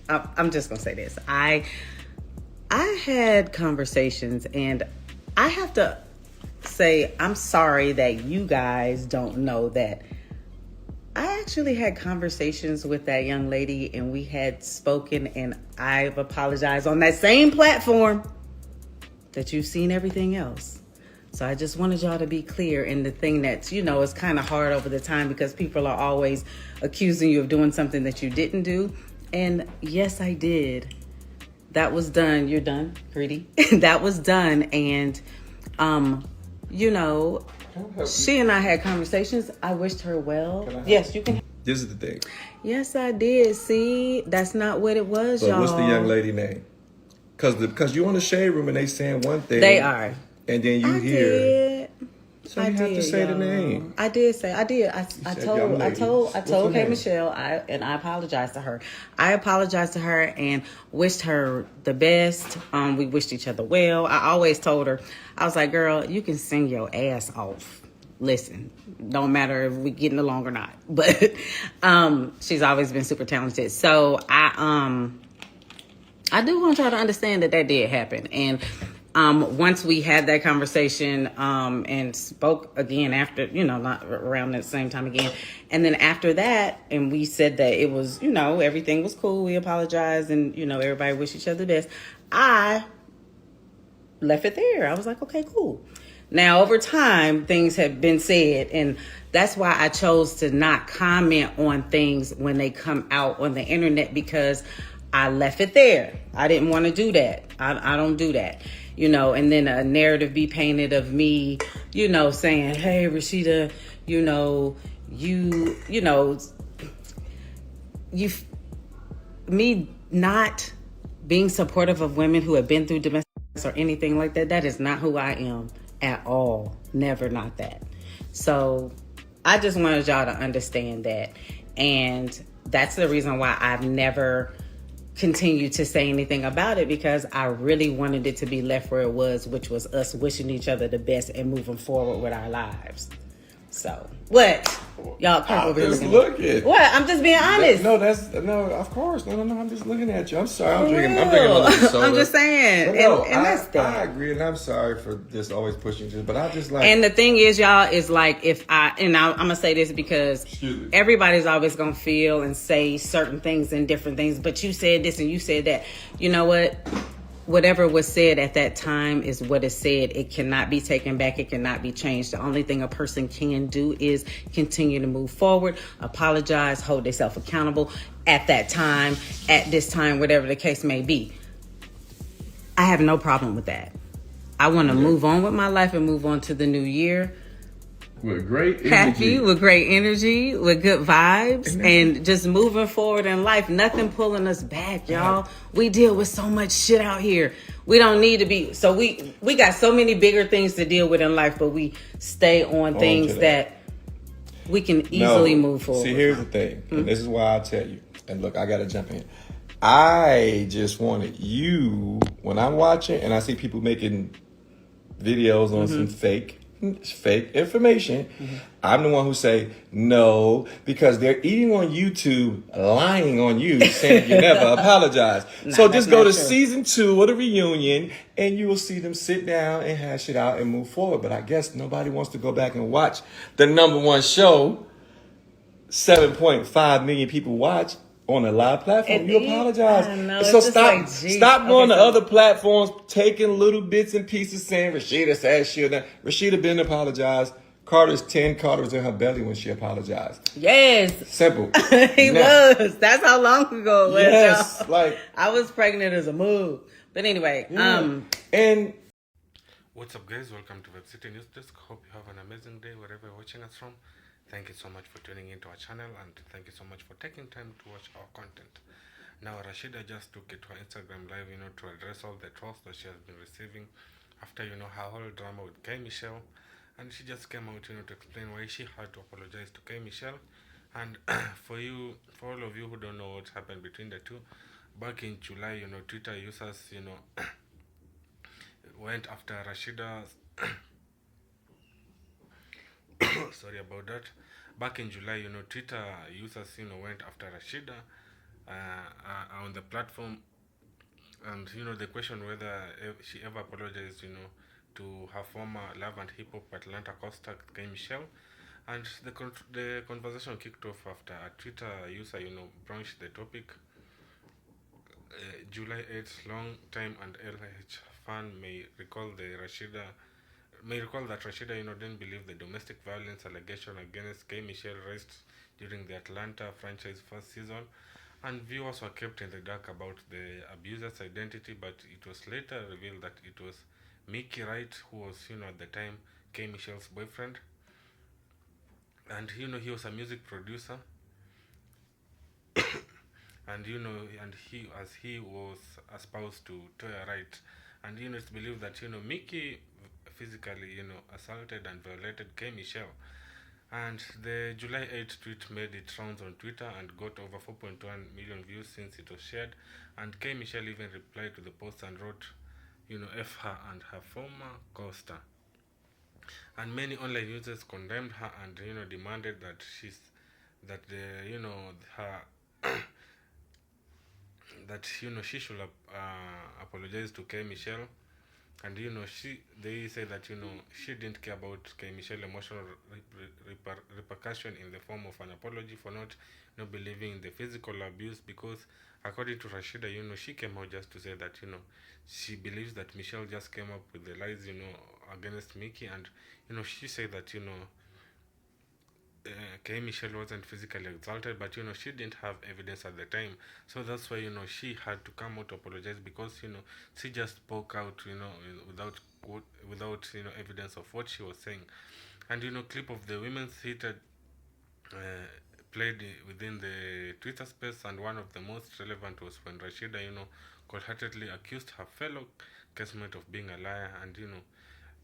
I'm just gonna say this. I had conversations, and I have to say I'm sorry that you guys don't know that I actually had conversations with that young lady, and we had spoken, and I've apologized on that same platform that you've seen everything else. So I just wanted y'all to be clear. And the thing that's, is kind of hard over the time because people are always accusing you of doing something that you didn't do. And yes, I did. That was done. You're done, Greedy. That was done. And, she and I had conversations. I wished her well. Yes, you can. This is the thing. Yes, I did. See, that's not what it was, But y'all. what's the young lady name? Because you on the shade room and they saying one thing. They are. And then you hear. Did. So you have to say the name. I did. I told K Michelle, and I apologized to her. I apologized to her and wished her the best. We wished each other well. I always told her, I was like, girl, you can sing your ass off. Listen, don't matter if we getting along or not. But she's always been super talented. So I do want y'all to understand that did happen. And once we had that conversation and spoke again after, not around that same time again. And then after that, and we said that it was, everything was cool. We apologized and, everybody wished each other the best. I left it there. I was like, okay, cool. Now, over time, things have been said, and that's why I chose to not comment on things when they come out on the internet, because I left it there. I didn't want to do that. I don't do that. And then a narrative be painted of me, saying, hey, Rasheeda, me not being supportive of women who have been through domestic or anything like that. That is not who I am at all. Never, not that. So I just wanted y'all to understand that. And that's the reason why I've never continued to say anything about it, because I really wanted it to be left where it was, which was us wishing each other the best and moving forward with our lives. So, what? Y'all I'm just looking. What? I'm just being honest. No, of course. No, I'm just looking at you. I'm sorry. I'm drinking a little soda. I'm just saying. No, and that's that. I agree, and I'm sorry for just always pushing you, but I just like. And the thing is, y'all, is like, I'm going to say this because everybody's always going to feel and say certain things and different things, but you said this and you said that. You know what? Whatever was said at that time is what is said. It cannot be taken back. It cannot be changed. The only thing a person can do is continue to move forward, apologize, hold themselves accountable at that time, at this time, whatever the case may be. I have no problem with that. I want to move on with my life and move on to the new year. With great energy. Happy, with great energy, with good vibes, and just moving forward in life. Nothing pulling us back, y'all. We deal with so much shit out here. We don't need to be. So we got so many bigger things to deal with in life, but we stay on things that we can easily move forward. See, here's the thing, and this is why I tell you. And look, I got to jump in. I just wanted you, when I'm watching and I see people making videos on some fake information, I'm the one who say no, because they're eating on YouTube, lying on you, saying you never apologize. So just go to season 2 of the reunion and you will see them sit down and hash it out and move forward. But I guess nobody wants to go back and watch the #1 show 7.5 million people watch on a live platform. You apologize. So stop going to other platforms, taking little bits and pieces, saying Rasheeda said she'll not. Rasheeda didn't apologize. Carter's 10 Carter's in her belly when she apologized. Yes. Simple. He was. That's how long ago it was. Yes. Y'all. Like, I was pregnant as a move. But anyway, and what's up, guys? Welcome to Web City News Desk. Hope you have an amazing day wherever you're watching us from. Thank you so much for tuning into our channel, and thank you so much for taking time to watch our content. Now, Rasheeda just took it to her Instagram live, to address all the trolls that she has been receiving after, her whole drama with K Michelle. And she just came out, to explain why she had to apologize to K Michelle. And for all of you who don't know what happened between the two, back in July, Twitter users, went after Rasheeda's sorry about that. Back in July, Twitter users, went after Rasheeda on the platform, and the question whether she ever apologized, to her former love and hip hop Atlanta co-star K Michelle. And the conversation kicked off after a Twitter user, broached the topic. July 8th, long time and LH fan may recall that Rashida, didn't believe the domestic violence allegation against K Michelle raised during the Atlanta franchise first season, and viewers were kept in the dark about the abuser's identity. But it was later revealed that it was Mickey Wright, who was, at the time K Michelle's boyfriend, and he was a music producer, and he was espoused to Toya Wright, and it's believed that Mickey physically assaulted and violated K Michelle. And the July 8th tweet made its rounds on Twitter and got over 4.1 million views since it was shared. And K Michelle even replied to the post and wrote, F her and her former co-star. And many online users condemned her and demanded that her that she should apologize to K Michelle. And they say that she didn't care about K Michelle emotional repercussion in the form of an apology for not believing in the physical abuse, because according to Rashida, she came out just to say that she believes that Michelle just came up with the lies against Mickey. And she said that K Michelle wasn't physically exalted, but she didn't have evidence at the time, so that's why she had to come out to apologize, because she just spoke out without evidence of what she was saying. And clip of the women's heated uh, played within the Twitter space, and one of the most relevant was when Rashida cold-heartedly accused her fellow casemate of being a liar. And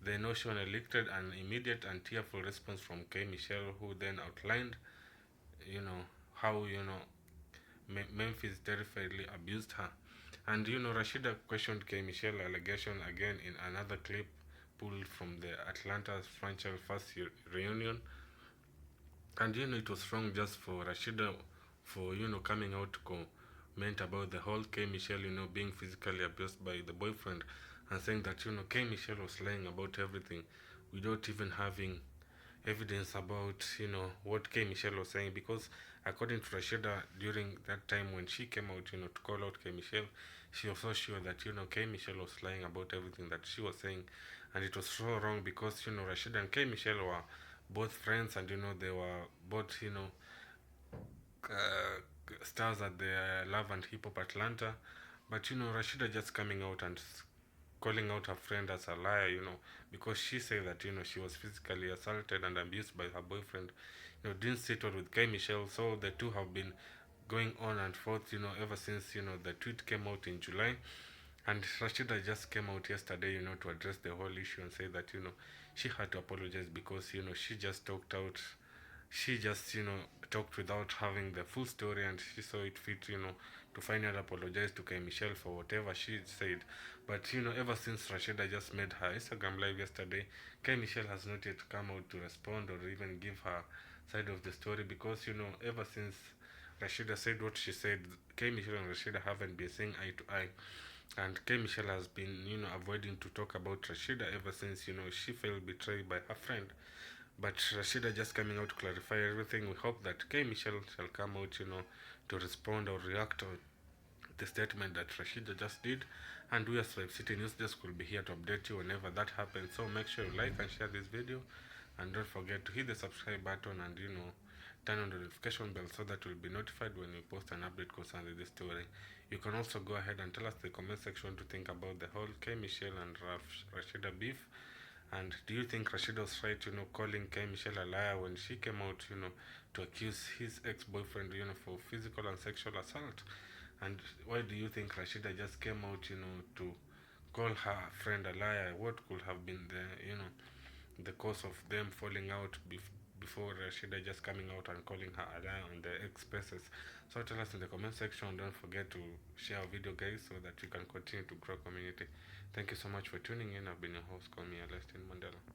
the notion elicited an immediate and tearful response from K Michelle, who then outlined how Memphis terrifiedly abused her. And Rashida questioned K Michelle allegation again in another clip pulled from the Atlanta's franchise first reunion. And it was wrong just for Rashida for coming out to comment about the whole K Michelle being physically abused by the boyfriend, and saying that K Michelle was lying about everything without even having evidence about what K Michelle was saying. Because according to Rashida, during that time when she came out to call out K Michelle, she was so sure that K Michelle was lying about everything that she was saying. And it was so wrong, because Rashida and K Michelle were both friends, and they were both uh, stars at the Love and Hip Hop Atlanta. But Rashida just coming out and calling out her friend as a liar, because she said that she was physically assaulted and abused by her boyfriend. Didn't sit well with K Michelle, so the two have been going on and forth, ever since the tweet came out in July. And Rashida just came out yesterday, to address the whole issue and say that she had to apologize, because she just talked out. She just talked without having the full story, and she saw it fit to finally apologize to K Michelle for whatever she said. But ever since Rashida just made her Instagram live yesterday, K Michelle has not yet come out to respond or even give her side of the story, because ever since Rashida said what she said, K Michelle and Rashida haven't been seeing eye to eye. And K Michelle has been avoiding to talk about Rashida ever since she felt betrayed by her friend. But Rashida just coming out to clarify everything. We hope that K Michelle shall come out to respond or react to the statement that Rashida just did. And we as Vibe City News Desk will be here to update you whenever that happens. So make sure you like and share this video, and don't forget to hit the subscribe button and turn on the notification bell, so that you'll be notified when we post an update concerning this story. You can also go ahead and tell us in the comment section to think about the whole K Michelle and Rashida beef. And do you think Rashida was right, calling K Michelle a liar when she came out, to accuse his ex-boyfriend, for physical and sexual assault? And why do you think Rashida just came out, to call her friend a liar? What could have been the cause of them falling out before Rashida just coming out and calling her a liar on the X spaces? So tell us in the comment section. Don't forget to share our video, guys, so that we can continue to grow community. Thank you so much for tuning in. I've been your host, call me Alestin Mandela.